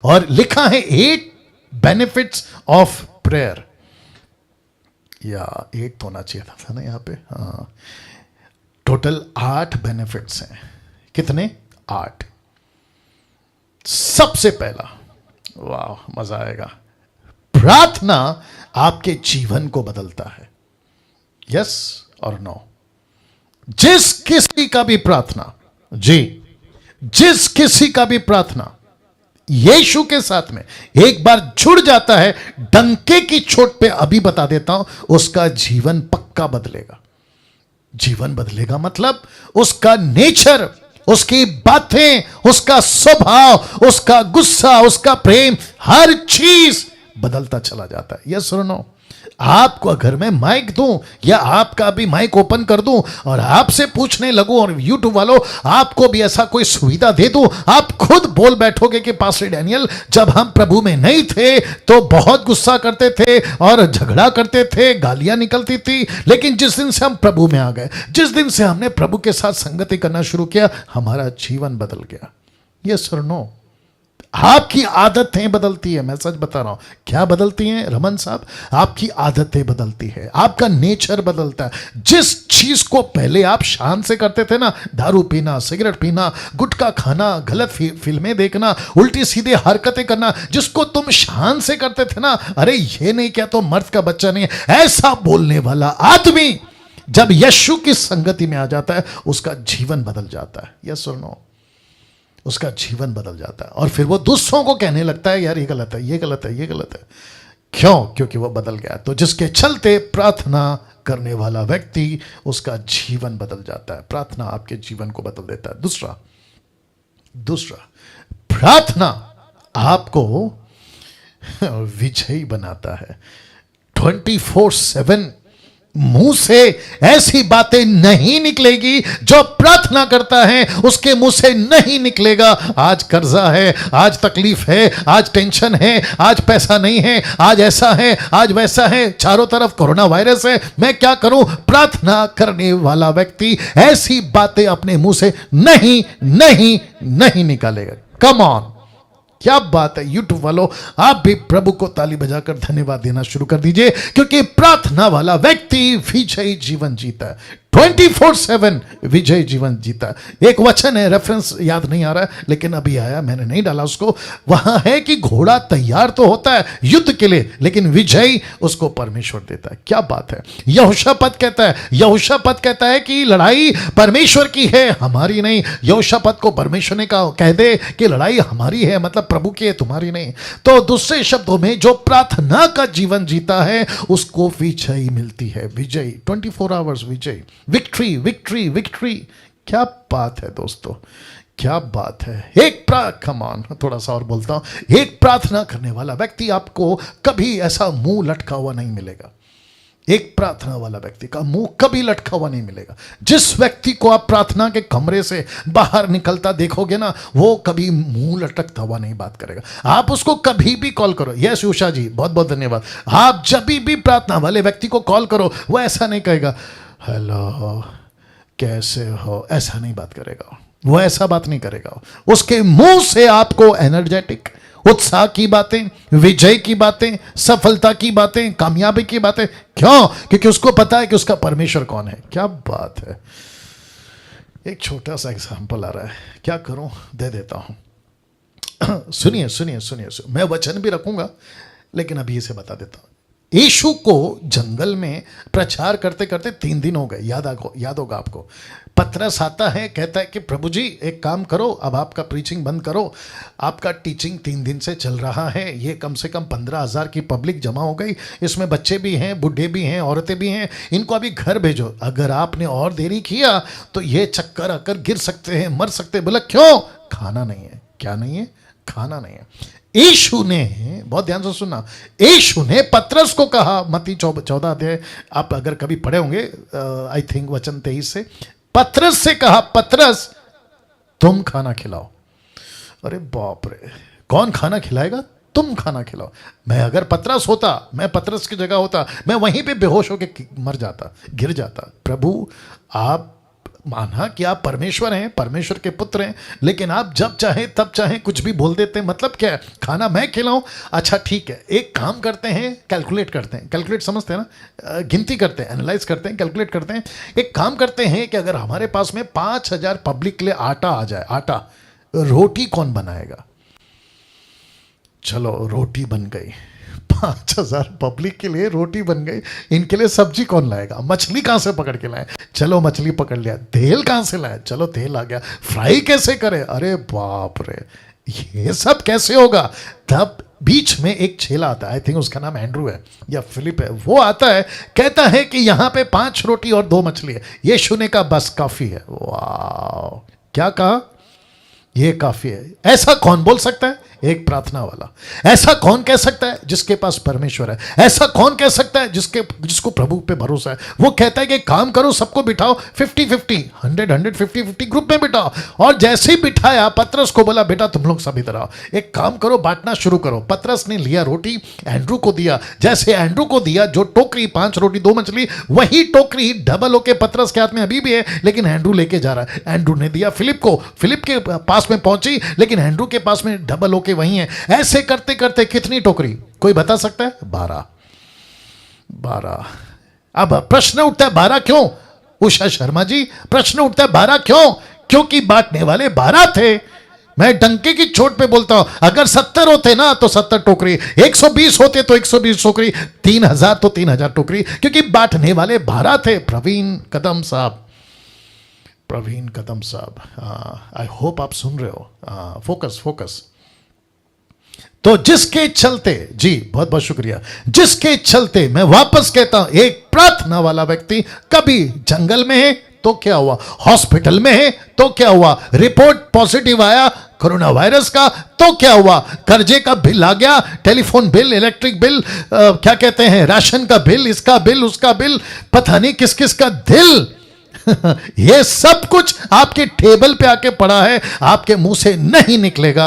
और लिखा है 8 बेनिफिट्स ऑफ प्रेयर, या 8 होना चाहिए था ना यहाँ पे, हाँ। टोटल 8 बेनिफिट्स हैं। कितने? 8। सबसे पहला, वाह मजा आएगा, प्रार्थना आपके जीवन को बदलता है। यस और नो? जिस किसी का भी प्रार्थना, जी, जिस किसी का भी प्रार्थना यीशु के साथ में एक बार जुड़ जाता है, डंके की चोट पे अभी बता देता हूं, उसका जीवन पक्का बदलेगा। जीवन बदलेगा मतलब उसका नेचर, उसकी बातें, उसका स्वभाव, उसका गुस्सा, उसका प्रेम, हर चीज बदलता चला जाता है। यस और नो? आपको अगर मैं माइक दूं या आपका भी माइक ओपन कर दूं और आपसे पूछने लगूं, और यूट्यूब वालों आपको भी ऐसा कोई सुविधा दे दूं, आप खुद बोल बैठोगे कि पास्टर डैनियल, जब हम प्रभु में नहीं थे तो बहुत गुस्सा करते थे और झगड़ा करते थे, गालियां निकलती थी, लेकिन जिस दिन से हम प्रभु में आ गए, जिस दिन से हमने प्रभु के साथ संगति करना शुरू किया, हमारा जीवन बदल गया। यस और नो? आपकी आदतें बदलती है। मैं सच बता रहा हूं। क्या बदलती हैं रमन साहब? आपकी आदतें बदलती है, आपका नेचर बदलता है। जिस चीज को पहले आप शान से करते थे ना, दारू पीना, सिगरेट पीना, गुटखा खाना, गलत फिल्में देखना, उल्टी सीधे हरकतें करना, जिसको तुम शान से करते थे ना, अरे ये नहीं क्या तो मर्द का बच्चा नहीं है, ऐसा बोलने वाला आदमी जब यीशु की संगति में आ जाता है, उसका जीवन बदल जाता है। यस और नो? उसका जीवन बदल जाता है और फिर वो दूसरों को कहने लगता है, यार ये गलत है, ये गलत है, ये गलत है। क्यों? क्योंकि वो बदल गया। तो जिसके चलते प्रार्थना करने वाला व्यक्ति, उसका जीवन बदल जाता है। प्रार्थना आपके जीवन को बदल देता है। दूसरा, प्रार्थना आपको विजयी बनाता है। 24/7 मुंह से ऐसी बातें नहीं निकलेगी, जो प्रार्थना करता है उसके मुंह से नहीं निकलेगा। आज कर्जा है, आज तकलीफ है, आज टेंशन है, आज पैसा नहीं है, आज ऐसा है, आज वैसा है, चारों तरफ कोरोना वायरस है, मैं क्या करूं? प्रार्थना करने वाला व्यक्ति ऐसी बातें अपने मुंह से नहीं नहीं नहीं निकालेगा। कम ऑन, क्या बात है यूट्यूब वालों, आप भी प्रभु को ताली बजाकर धन्यवाद देना शुरू कर दीजिए, क्योंकि प्रार्थना वाला व्यक्ति विजयी जीवन जीता है। 24/7 विजय जीवन जीता। एक वचन है, रेफरेंस याद नहीं आ रहा है, लेकिन अभी आया, मैंने नहीं डाला उसको। वहां है कि घोड़ा तैयार तो होता है युद्ध के लिए, लेकिन विजय उसको परमेश्वर देता है। क्या बात है? यहोशापात कहता है कि लड़ाई परमेश्वर की है, हमारी नहीं। यहोशापात को परमेश्वर ने कह दे कि लड़ाई हमारी है, मतलब प्रभु की है, तुम्हारी नहीं। तो दूसरे शब्दों में, जो प्रार्थना का जीवन जीता है उसको विजय मिलती है। विजय 24 आवर्स विजय, विक्ट्री विक्ट्री विक्ट्री। क्या बात है दोस्तों, क्या बात है। कमान थोड़ा सा और बोलता हूं, एक प्रार्थना करने वाला व्यक्ति आपको कभी ऐसा मुंह लटका हुआ नहीं मिलेगा। एक प्रार्थना वाला व्यक्ति का मुंह कभी लटका हुआ नहीं मिलेगा। जिस व्यक्ति को आप प्रार्थना के कमरे से बाहर निकलता देखोगे ना, वो कभी मुंह लटकता हुआ नहीं बात करेगा। आप उसको कभी भी कॉल करो, यस उषा जी बहुत बहुत धन्यवाद, आप जब भी प्रार्थना वाले व्यक्ति को कॉल करो, वो ऐसा नहीं कहेगा हेलो कैसे हो, ऐसा नहीं बात करेगा, वो ऐसा बात नहीं करेगा। उसके मुंह से आपको एनर्जेटिक, उत्साह की बातें, विजय की बातें, सफलता की बातें, कामयाबी की बातें। क्यों? क्योंकि उसको पता है कि उसका परमेश्वर कौन है। क्या बात है। एक छोटा सा एग्जांपल आ रहा है, क्या करूं, दे देता हूं। सुनिए सुनिए सुनिए, मैं वचन भी रखूंगा, लेकिन अभी इसे बता देता हूं। यीशु को जंगल में प्रचार करते करते 3 दिन हो गए, याद होगा आपको। पतरस आता है, कहता है कि प्रभु जी एक काम करो, अब आपका प्रीचिंग बंद करो, आपका टीचिंग 3 दिन से चल रहा है, ये कम से कम 15,000 की पब्लिक जमा हो गई, इसमें बच्चे भी हैं, बूढ़े भी हैं, औरतें भी हैं, इनको अभी घर भेजो। अगर आपने और देरी किया तो ये चक्कर आकर गिर सकते हैं, मर सकते हैं। बोला क्यों? खाना नहीं है। क्या नहीं है? खाना नहीं है। यीशु ने, बहुत ध्यान से सुनना, यीशु ने पतरस को कहा, मत्ती 14 अध्याय आप अगर कभी पढ़े होंगे, आई थिंक वचन 23 से, पतरस से कहा, पतरस तुम खाना खिलाओ। अरे बाप रे, कौन खाना खिलाएगा? तुम खाना खिलाओ। मैं अगर पतरस होता, मैं पतरस की जगह होता, मैं वहीं पे बेहोश होकर मर जाता, गिर जाता। प्रभु आप माना कि आप परमेश्वर हैं, परमेश्वर के पुत्र हैं, लेकिन आप जब चाहे तब चाहे कुछ भी बोल देते हैं। मतलब क्या है? खाना मैं खिलाऊं? अच्छा ठीक है, एक काम करते हैं, कैलकुलेट करते हैं। कैलकुलेट समझते हैं ना? गिनती करते हैं, एनालाइज करते हैं, कैलकुलेट करते हैं। एक काम करते हैं कि अगर हमारे पास में 5,000 पब्लिक के लिए आटा आ जाए, आटा, रोटी कौन बनाएगा? चलो रोटी बन गई, 5,000 पब्लिक के लिए रोटी बन गई। इनके लिए सब्जी कौन लाएगा? मछली कहां से पकड़ के लाए? चलो मछली पकड़ लिया। तेल कहां से लाए? चलो तेल आ गया। फ्राई कैसे करें? अरे बाप रे, ये सब कैसे होगा? तब बीच में एक चेला आता है, आई थिंक उसका नाम एंड्रू है या फिलिप है। वो आता है, कहता है कि यहां पे 5 रोटी और 2 मछली है। यीशु ने कहा बस काफी है। वाह, क्या कहा? ये काफी है। ऐसा कौन बोल सकता है? एक प्रार्थना वाला। ऐसा कौन कह सकता है? जिसके पास परमेश्वर है। ऐसा कौन कह सकता है? जिसको प्रभु पे भरोसा है। वो कहता है कि काम करो, सबको बिठाओ 50-50, 100-100, 50-50 ग्रुप में बिठाओ। और जैसे ही बिठाया, पतरस को बोला बेटा तुम लोग सब इधर आओ, एक काम करो, बांटना शुरू करो। पतरस ने लिया रोटी, एंड्रू को दिया। जैसे एंड्रू को दिया, जो टोकरी 5 रोटी 2 मछली, वही टोकरी डबल होके पतरस के हाथ में अभी भी है, लेकिन एंड्रू लेके जा रहा है। एंड्रू ने दिया फिलिप को, फिलिप के पास में पहुंची, लेकिन एंड्रू के पास में डबल होके वही है। ऐसे करते करते कितनी टोकरी? कोई बता सकता है? 12। अब प्रश्न उठता है 12 क्यों? उषा शर्मा जी, प्रश्न उठता है 12 क्यों? क्योंकि बांटने वाले 12 थे। मैं डंके की चोट पे बोलता हूं, अगर 70 होते ना तो 70 टोकरी, 120 होते तो 120 टोकरी, 3,000 तो 3,000 टोकरी, क्योंकि बांटने वाले 12 थे। प्रवीण कदम साहब, आई होप आप सुन रहे हो। फोकस। तो जिसके चलते, जी बहुत बहुत शुक्रिया, जिसके चलते मैं वापस कहता हूं, एक प्रार्थना वाला व्यक्ति कभी जंगल में है तो क्या हुआ, हॉस्पिटल में है तो क्या हुआ, रिपोर्ट पॉजिटिव आया कोरोना वायरस का तो क्या हुआ, कर्जे का बिल आ गया, टेलीफोन बिल, इलेक्ट्रिक बिल, क्या कहते हैं, राशन का बिल, इसका बिल, उसका बिल, पता नहीं किस किस का दिल ये सब कुछ आपके टेबल पे आके पड़ा है, आपके मुंह से नहीं निकलेगा।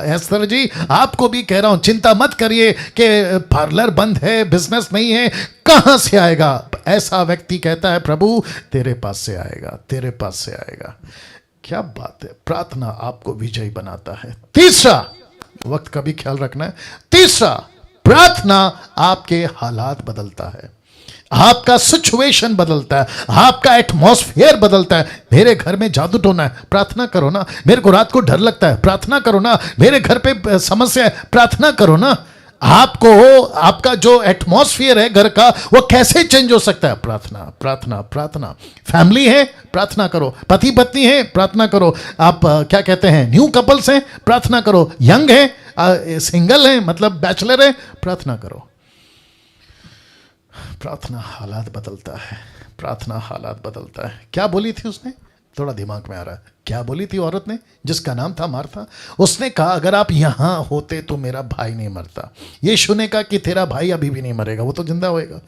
एस्तर जी, आपको भी कह रहा हूं, चिंता मत करिए कि पार्लर बंद है, बिजनेस नहीं है, कहां से आएगा? ऐसा व्यक्ति कहता है प्रभु तेरे पास से आएगा, तेरे पास से आएगा। क्या बात है, प्रार्थना आपको विजयी बनाता है। तीसरा, वक्त का भी ख्याल रखना है, तीसरा, प्रार्थना आपके हालात बदलता है, आपका सिचुएशन बदलता है, आपका एटमॉस्फेयर बदलता है। मेरे घर में जादू टोना है, प्रार्थना करो ना। मेरे को रात को डर लगता है, प्रार्थना करो ना। मेरे घर पे समस्या है, प्रार्थना करो ना। आपको आपका जो एटमॉस्फेयर है घर का, वो कैसे चेंज हो सकता है? प्रार्थना। फैमिली है, प्रार्थना करो। पति पत्नी है, प्रार्थना करो। आप क्या कहते हैं, न्यू कपल्स हैं, प्रार्थना करो। यंग है, सिंगल है, मतलब बैचलर है, प्रार्थना करो। प्रार्थना हालात बदलता है, प्रार्थना हालात बदलता है। क्या बोली थी उसने? थोड़ा दिमाग में आ रहा है। क्या बोली थी औरत ने, जिसका नाम था मार्था? उसने कहा अगर आप यहां होते तो मेरा भाई नहीं मरता। यीशु ने कहा कि तेरा भाई अभी भी नहीं मरेगा, वो तो जिंदा होएगा।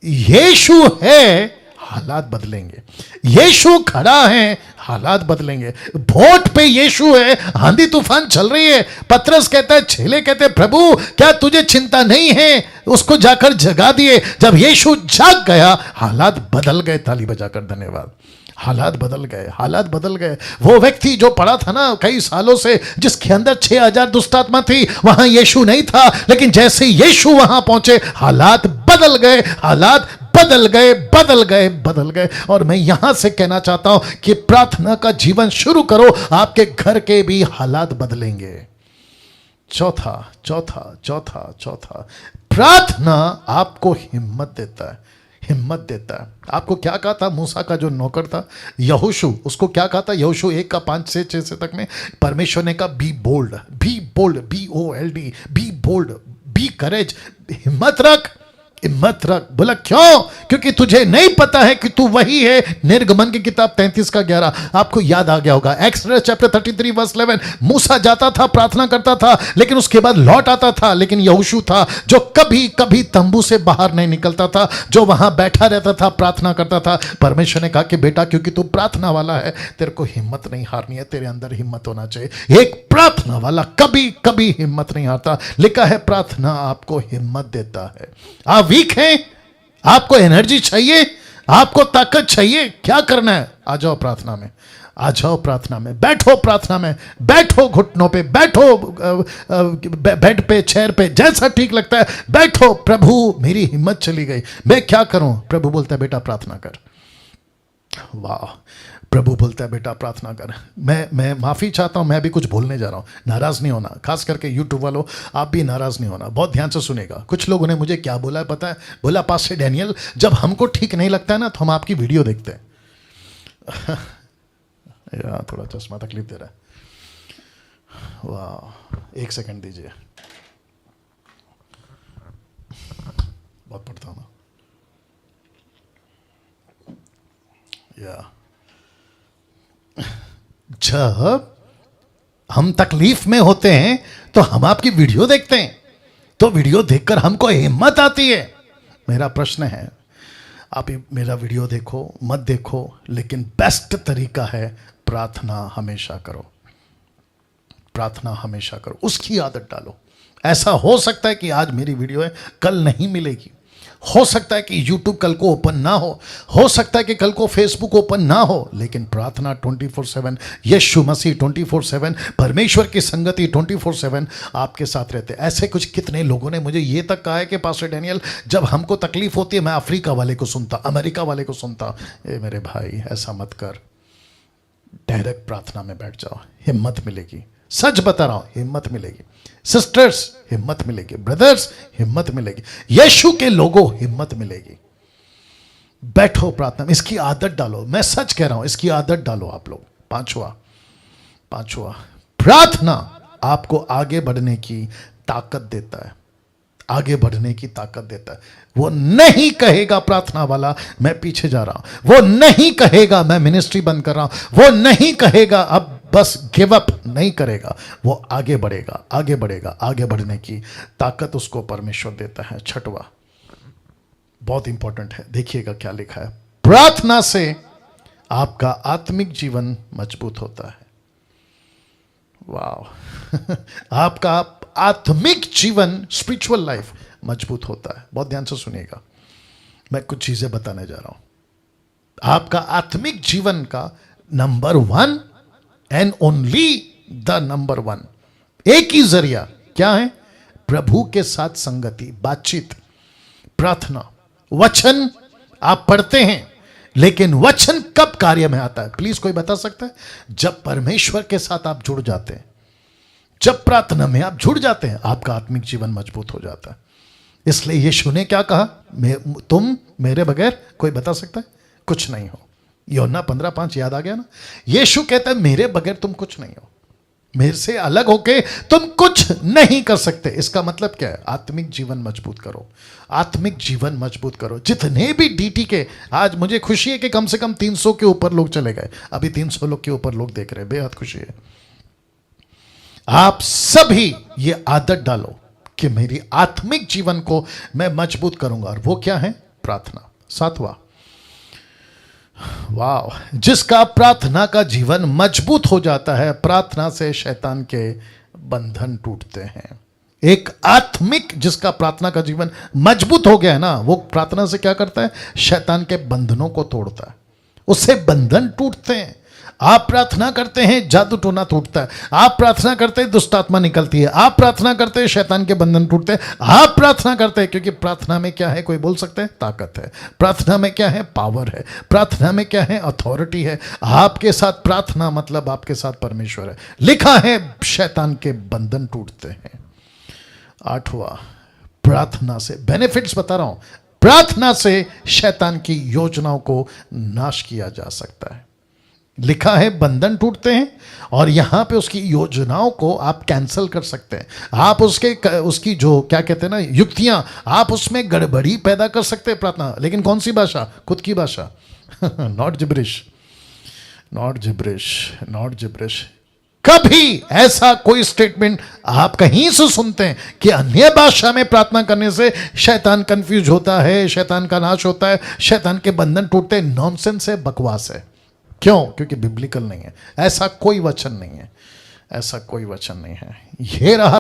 यीशु है, हालात बदलेंगे। यीशु खड़ा है, हालात बदलेंगे। वोट पे यीशु है, आंधी तूफान चल रही है। पतरस कहता है, चेले कहते हैं प्रभु क्या तुझे चिंता नहीं है? उसको जाकर जगा दिए। जब यीशु जाग गया, हालात बदल गए। ताली बजाकर धन्यवाद। हालात बदल गए। वो व्यक्ति जो पड़ा था ना कई सालों से, जिसके अंदर 6,000 दुष्टात्मा थी, वहां यीशु नहीं था, लेकिन जैसे यीशु वहां पहुंचे, हालात बदल गए। और मैं यहां से कहना चाहता हूं कि प्रार्थना का जीवन शुरू करो, आपके घर के भी हालात बदलेंगे। चौथा, प्रार्थना आपको हिम्मत देता है। आपको क्या कहा था मूसा का जो नौकर था यहोशू, उसको क्या कहा था? यहोशू 1:5-6 तक में परमेश्वर ने कहा be bold, BOLD, be bold, be courage, हिम्मत रख। बोला क्यों? क्योंकि तुझे नहीं पता है कि तू वही है। निर्गमन की किताब 33:11 आपको याद आ गया होगा। एक्सोडस चैप्टर 33:11 मूसा जाता था, प्रार्थना करता था, लेकिन उसके बाद लौट आता था। लेकिन यहोशू था जो कभी तंबू से बाहर नहीं निकलता था, जो वहां बैठा रहता था, प्रार्थना करता था। परमेश्वर ने कहा कि बेटा क्योंकि तू प्रार्थना वाला है, तेरे को हिम्मत नहीं हारनी है, तेरे अंदर हिम्मत होना चाहिए। एक प्रार्थना वाला कभी हिम्मत नहीं हारता। लिखा है प्रार्थना आपको हिम्मत देता है। आप वीक हैं, आपको एनर्जी चाहिए, आपको ताकत चाहिए, क्या करना है? आ जाओ प्रार्थना में, आ जाओ प्रार्थना में, बैठो प्रार्थना में, बैठो घुटनों पे, बैठो बेड पे, चेयर पे, जैसा ठीक लगता है बैठो। प्रभु मेरी हिम्मत चली गई, मैं क्या करूं? प्रभु बोलता है बेटा प्रार्थना कर। वाह, प्रभु बोलता है बेटा प्रार्थना कर। मैं माफ़ी चाहता हूं, मैं भी कुछ बोलने जा रहा हूं, नाराज़ नहीं होना। खास करके यूट्यूब वालों, आप भी नाराज़ नहीं होना, बहुत ध्यान से सुनेगा। कुछ लोगों ने मुझे क्या बोला है पता है? बोला पास्टर डैनियल, जब हमको ठीक नहीं लगता है ना तो हम आपकी वीडियो देखते हैं। यार थोड़ा चश्मा तकलीफ दे रहा है। वाह, एक सेकंड दीजिए, बहुत पढ़ता हूँ ना। या जब हम तकलीफ में होते हैं तो हम आपकी वीडियो देखते हैं, तो वीडियो देखकर हमको हिम्मत आती है। मेरा प्रश्न है, आप मेरा वीडियो देखो मत देखो, लेकिन बेस्ट तरीका है प्रार्थना हमेशा करो, प्रार्थना हमेशा करो, उसकी आदत डालो। ऐसा हो सकता है कि आज मेरी वीडियो है, कल नहीं मिलेगी। हो सकता है कि YouTube कल को ओपन ना हो सकता है कि कल को Facebook ओपन ना हो, लेकिन प्रार्थना 24/7, यीशु मसीह 24/7, परमेश्वर की संगति 24/7 आपके साथ रहते हैं। ऐसे कुछ कितने लोगों ने मुझे ये तक कहा है कि पास्टर डैनियल, जब हमको तकलीफ होती है मैं अफ्रीका वाले को सुनता, अमेरिका वाले को सुनता। ए मेरे भाई, ऐसा मत कर, डायरेक्ट प्रार्थना में बैठ जाओ, हिम्मत मिलेगी। सच बता रहा हूं, हिम्मत मिलेगी। सिस्टर्स हिम्मत मिलेगी, ब्रदर्स हिम्मत मिलेगी, यीशु के लोगों हिम्मत मिलेगी। बैठो प्रार्थना में, इसकी आदत डालो। मैं सच कह रहा हूं, इसकी आदत डालो आप लोग। पांचवा, प्रार्थना आपको आगे बढ़ने की ताकत देता है, आगे बढ़ने की ताकत देता है। वो नहीं कहेगा प्रार्थना वाला मैं पीछे जा रहा हूं, वो नहीं कहेगा मैं मिनिस्ट्री बंद कर रहा हूं, वो नहीं कहेगा अब बस गिव अप, नहीं करेगा। वो आगे बढ़ेगा, आगे बढ़ेगा। आगे बढ़ने की ताकत उसको परमेश्वर देता है। छठवा बहुत इंपॉर्टेंट है, देखिएगा क्या लिखा है। प्रार्थना से आपका आत्मिक जीवन मजबूत होता है। वाह आपका आत्मिक जीवन, स्पिरिचुअल लाइफ मजबूत होता है। बहुत ध्यान से सुनिएगा, मैं कुछ चीजें बताने जा रहा हूं। आपका आत्मिक जीवन का number 1 and only the number 1 एक ही जरिया क्या है? प्रभु के साथ संगति, बातचीत, प्रार्थना। वचन आप पढ़ते हैं, लेकिन वचन कब कार्य में आता है? प्लीज कोई बता सकता है? जब परमेश्वर के साथ आप जुड़ जाते हैं, जब प्रार्थना में आप जुड़ जाते हैं, आपका आत्मिक जीवन मजबूत हो जाता है। इसलिए यीशु ने क्या कहा? तुम मेरे बगैर, कोई बता सकता है? कुछ नहीं हो। यूहन्ना 15:5 याद आ गया ना? यीशु कहता है मेरे बगैर तुम कुछ नहीं हो, मेरे से अलग होके तुम कुछ नहीं कर सकते। इसका मतलब क्या है? आत्मिक जीवन मजबूत करो, आत्मिक जीवन मजबूत करो। जितने भी डीटी के, आज मुझे खुशी है कि कम से कम 300 के ऊपर लोग चले गए, अभी 300 लोग के ऊपर लोग देख रहे हैं, बेहद खुशी है। आप सभी ये आदत डालो कि मेरी आत्मिक जीवन को मैं मजबूत करूंगा, और वो क्या है? प्रार्थना। 7वां, वाह, जिसका प्रार्थना का जीवन मजबूत हो जाता है, प्रार्थना से शैतान के बंधन टूटते हैं। एक आत्मिक जिसका प्रार्थना का जीवन मजबूत हो गया है ना, वो प्रार्थना से क्या करता है? शैतान के बंधनों को तोड़ता है, उससे बंधन टूटते हैं। आप प्रार्थना करते हैं, जादू टोना टूटता है। आप प्रार्थना करते हैं, दुष्ट आत्मा निकलती है। आप प्रार्थना करते हैं, शैतान के बंधन टूटते हैं। आप प्रार्थना करते हैं, क्योंकि प्रार्थना में क्या है? कोई बोल सकता है? ताकत है। प्रार्थना में क्या है? पावर है। प्रार्थना में क्या है? अथॉरिटी है। आपके साथ प्रार्थना मतलब आपके साथ परमेश्वर है। लिखा है शैतान के बंधन टूटते हैं। 8वां, प्रार्थना से बेनिफिट्स बता रहा हूं। प्रार्थना से शैतान की योजनाओं को नाश किया जा सकता है। लिखा है बंधन टूटते हैं, और यहां पे उसकी योजनाओं को आप कैंसिल कर सकते हैं। आप उसकी जो क्या कहते हैं ना, युक्तियां, आप उसमें गड़बड़ी पैदा कर सकते हैं प्रार्थना। लेकिन कौन सी भाषा? खुद की भाषा। Not gibberish, not gibberish, not gibberish. कभी ऐसा कोई स्टेटमेंट आप कहीं से सुनते हैं कि अन्य भाषा में प्रार्थना करने से शैतान कंफ्यूज होता है, शैतान का नाश होता है, शैतान के बंधन टूटते हैं? नॉनसेंस है, बकवास है। क्यों? क्योंकि बिब्लिकल नहीं है, ऐसा कोई वचन नहीं है, ऐसा कोई वचन नहीं है। ये रहा